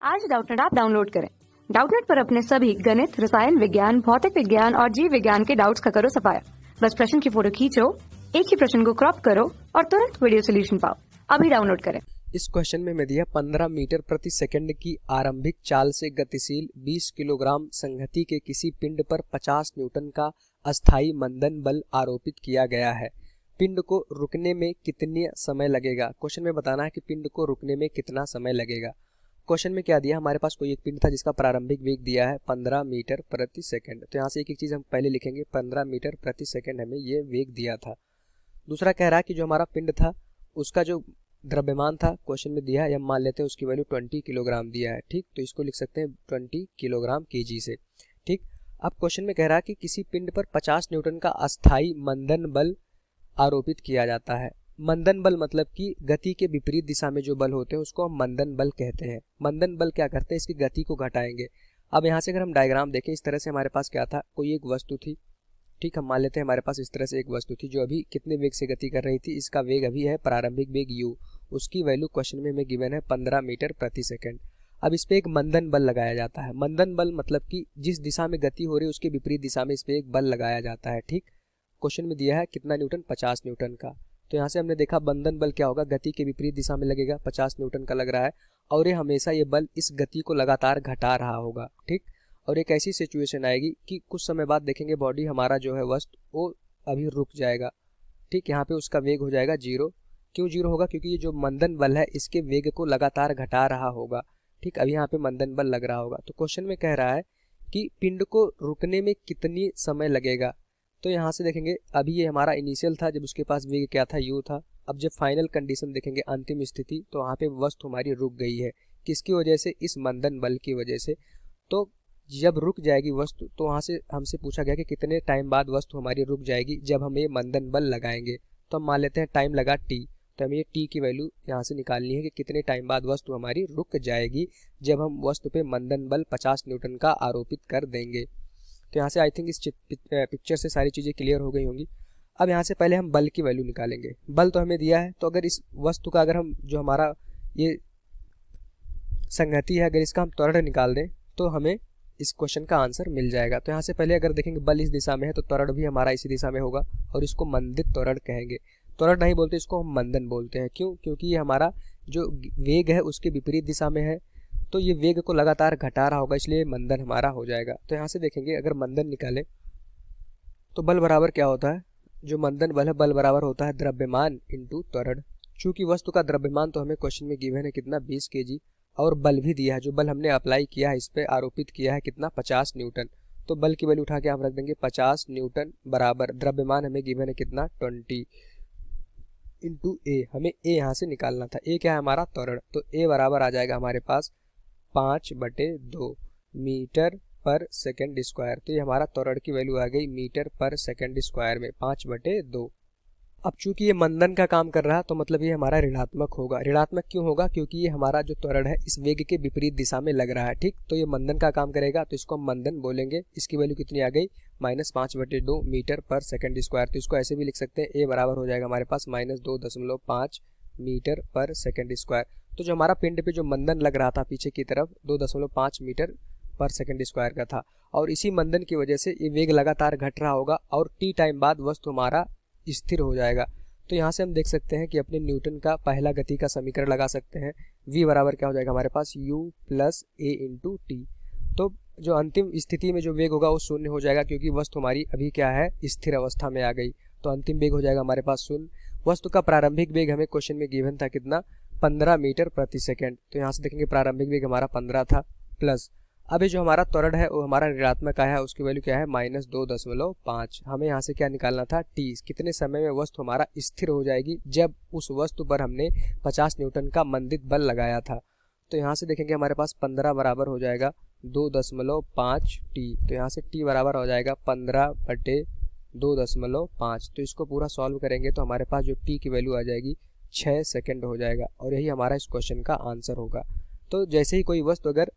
आज Doubtnut app download करें। Doubtnut पर अपने सभी गणित, रसायन विज्ञान, भौतिक विज्ञान और जीव विज्ञान के डाउट्स का करो सफाया। बस प्रश्न की फोटो खींचो, एक ही प्रश्न को क्रॉप करो और तुरंत वीडियो सोल्यूशन पाओ। अभी डाउनलोड करें। इस क्वेश्चन में दिया 15 मीटर प्रति सेकंड की आरंभिक चाल से गतिशील 20 किलोग्राम संहति के किसी पिंड पर 50 न्यूटन का अस्थायी मंदन बल आरोपित किया गया है। पिंड को रुकने में कितने समय लगेगा। क्वेश्चन में बताना है कि पिंड को रुकने में कितना समय लगेगा। क्वेश्चन में क्या दिया, हमारे पास कोई एक पिंड था जिसका प्रारंभिक वेग दिया है 15 मीटर प्रति सेकंड। तो यहाँ से एक एक चीज हम पहले लिखेंगे, 15 मीटर प्रति सेकंड हमें ये वेग दिया था। दूसरा कह रहा है कि जो हमारा पिंड था उसका जो द्रव्यमान था क्वेश्चन में दिया है, हम मान लेते हैं उसकी वैल्यू 20 किलोग्राम दिया है। ठीक, तो इसको लिख सकते हैं 20 किलोग्राम केजी से। ठीक, अब क्वेश्चन में कह रहा है कि किसी पिंड पर 50 न्यूटन का अस्थायी मंदन बल आरोपित किया जाता है। मंदन बल मतलब कि गति के विपरीत दिशा में जो बल होते हैं उसको हम मंदन बल कहते हैं। मंदन बल क्या करते हैं, इसकी गति को घटाएंगे। अब यहाँ से अगर हम डायग्राम देखें, इस तरह से हमारे पास क्या था, कोई एक वस्तु थी। ठीक, हम मान लेते हैं हमारे पास इस तरह से एक वस्तु थी जो अभी कितने वेग से गति कर रही थी। इसका वेग अभी है प्रारंभिक वेग u, उसकी वैल्यू क्वेश्चन में हमें गिवन है 15 मीटर प्रति सेकंड। अब इस पे एक मंदन बल लगाया जाता है। मंदन बल मतलब कि जिस दिशा में गति हो रही है उसके विपरीत दिशा में इस पे एक बल लगाया जाता है। ठीक, क्वेश्चन में दिया है कितना न्यूटन, 50 न्यूटन का। तो यहाँ से हमने देखा बंधन बल क्या होगा, गति के विपरीत दिशा में लगेगा, 50 न्यूटन का लग रहा है और ये हमेशा ये बल इस गति को लगातार घटा रहा होगा। ठीक, और एक ऐसी सिचुएशन आएगी कि कुछ समय बाद देखेंगे बॉडी हमारा जो है वस्तु वो अभी रुक जाएगा। ठीक, यहाँ पे उसका वेग हो जाएगा 0। क्यों 0 होगा, क्योंकि ये जो मंदन बल है इसके वेग को लगातार घटा रहा होगा। ठीक, अभी यहाँ पे मंदन बल लग रहा होगा। तो क्वेश्चन में कह रहा है कि पिंड को रुकने में कितनी समय लगेगा। तो यहाँ से देखेंगे अभी ये हमारा इनिशियल था जब उसके पास वेग क्या था, u था। अब जब फाइनल कंडीशन देखेंगे, अंतिम स्थिति, तो वहाँ पे वस्तु हमारी रुक गई है। किसकी वजह से, इस मंदन बल की वजह से। तो जब रुक जाएगी वस्तु तो वहाँ से हमसे पूछा गया कि कितने टाइम बाद वस्तु हमारी रुक जाएगी जब हम ये मंदन बल लगाएंगे। तो हम मान लेते हैं टाइम लगा t, तो हमें ये t की वैल्यू यहाँ से निकालनी है कि कितने टाइम बाद वस्तु हमारी रुक जाएगी जब हम वस्तु पे मंदन बल 50 न्यूटन का आरोपित कर देंगे। तो यहाँ से आई थिंक इस पिक्चर से सारी चीज़ें क्लियर हो गई होंगी। अब यहाँ से पहले हम बल की वैल्यू निकालेंगे। बल तो हमें दिया है, तो अगर इस वस्तु का अगर हम जो हमारा ये संगति है अगर इसका हम त्वरण निकाल दें तो हमें इस क्वेश्चन का आंसर मिल जाएगा। तो यहाँ से पहले अगर देखेंगे बल इस दिशा में है तो त्वरण भी हमारा इसी दिशा में होगा और इसको मंदित त्वरण कहेंगे। त्वरण नहीं बोलते, इसको हम मंदन बोलते हैं। क्यों, क्योंकि ये हमारा जो वेग है उसके विपरीत दिशा में है तो ये वेग को लगातार घटा रहा होगा, इसलिए मंदन हमारा हो जाएगा। तो यहाँ से देखेंगे अगर मंदन निकाले तो बल बराबर क्या होता है, जो मंदन बल है बल बराबर होता है द्रव्यमान इंटू त्वरण। चूंकि वस्तु का द्रव्यमान तो हमें क्वेश्चन में गिवन है कितना, 20 केजी, और बल भी दिया है, जो बल हमने अप्लाई किया है इस पे आरोपित किया है कितना, 50 न्यूटन। तो बल की वैल्यू उठा के आप रख देंगे 50 न्यूटन बराबर द्रव्यमान हमें गिवन है कितना, 20 इंटू ए। हमें ए यहाँ से निकालना था, ए क्या है हमारा त्वरण। तो ए बराबर आ जाएगा हमारे पास 5/2 मीटर पर सेकंड स्क्वायर। तो ये हमारा त्वरण की वैल्यू आ गई मीटर पर सेकंड स्क्वायर में 5/2। अब चूंकि ये मंदन का काम कर रहा है तो मतलब ये हमारा ऋणात्मक होगा। ऋणात्मक क्यों होगा, क्योंकि ये हमारा जो त्वरण है इस वेग के विपरीत दिशा में लग रहा है। ठीक, तो ये मंदन का काम करेगा तो इसको हम मंदन बोलेंगे। इसकी वैल्यू कितनी आ गई, -5/2 मीटर पर सेकंड स्क्वायर। तो इसको ऐसे भी लिख सकते हैं, ए बराबर हो जाएगा हमारे पास -2.5 मीटर पर सेकंड स्क्वायर। तो जो हमारा पिंड पे जो मंदन लग रहा था पीछे की तरफ 2.5 मीटर पर सेकंड स्क्वायर का था और इसी मंदन की वजह से ये वेग लगातार घट रहा होगा और टी टाइम बाद वस्तु हमारा स्थिर हो जाएगा। तो यहाँ से हम देख सकते हैं कि अपने न्यूटन का पहला गति का समीकरण लगा सकते हैं। v बराबर क्या हो जाएगा हमारे पास, u + a × t। तो जो अंतिम स्थिति में जो वेग होगा वो शून्य हो जाएगा क्योंकि वस्तु हमारी अभी क्या है, स्थिर अवस्था में आ गई। तो अंतिम वेग हो जाएगा हमारे पास 0। वस्तु का प्रारंभिक वेग हमें क्वेश्चन में गिवन था कितना, 15 मीटर प्रति सेकंड। तो यहाँ से देखेंगे प्रारंभिक वेग हमारा 15 था प्लस अभी जो हमारा त्वरण है वो हमारा ऋणात्मक आया है, उसकी वैल्यू क्या है, -2.5। हमें यहाँ से क्या निकालना था, t। कितने समय में वस्तु हमारा स्थिर हो जाएगी जब उस वस्तु पर हमने 50 न्यूटन का मंदित बल लगाया था। तो यहाँ से देखेंगे हमारे पास 15 बराबर हो जाएगा 2.5 t। तो यहाँ से t बराबर हो जाएगा 15/2.5। तो इसको पूरा सॉल्व करेंगे तो हमारे पास जो t की वैल्यू आ जाएगी 6 सेकंड हो जाएगा और यही हमारा इस क्वेश्चन का आंसर होगा। तो जैसे ही कोई वस्तु अगर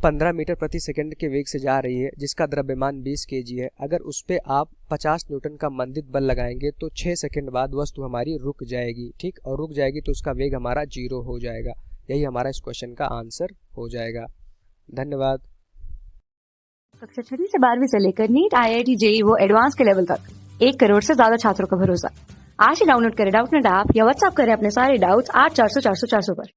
15 मीटर प्रति सेकंड के वेग से जा रही है जिसका द्रव्यमान 20 केजी है, अगर उस पर आप 50 न्यूटन का मंदित बल लगाएंगे तो 6 सेकंड बाद वस्तु हमारी रुक जाएगी। ठीक, और रुक जाएगी तो उसका वेग हमारा 0 हो जाएगा। यही हमारा इस क्वेश्चन का आंसर हो जाएगा। धन्यवाद। कक्षा 6वीं से 12वीं से लेकर नीट, IIT, JEE वो एडवांस के लेवल तक 1 करोड़ से ज्यादा छात्रों का भरोसा। आज ही डाउनलोड करें डाउटनेट ऐप या व्हाट्सएप करें अपने सारे डाउट्स 8400 400 400 पर।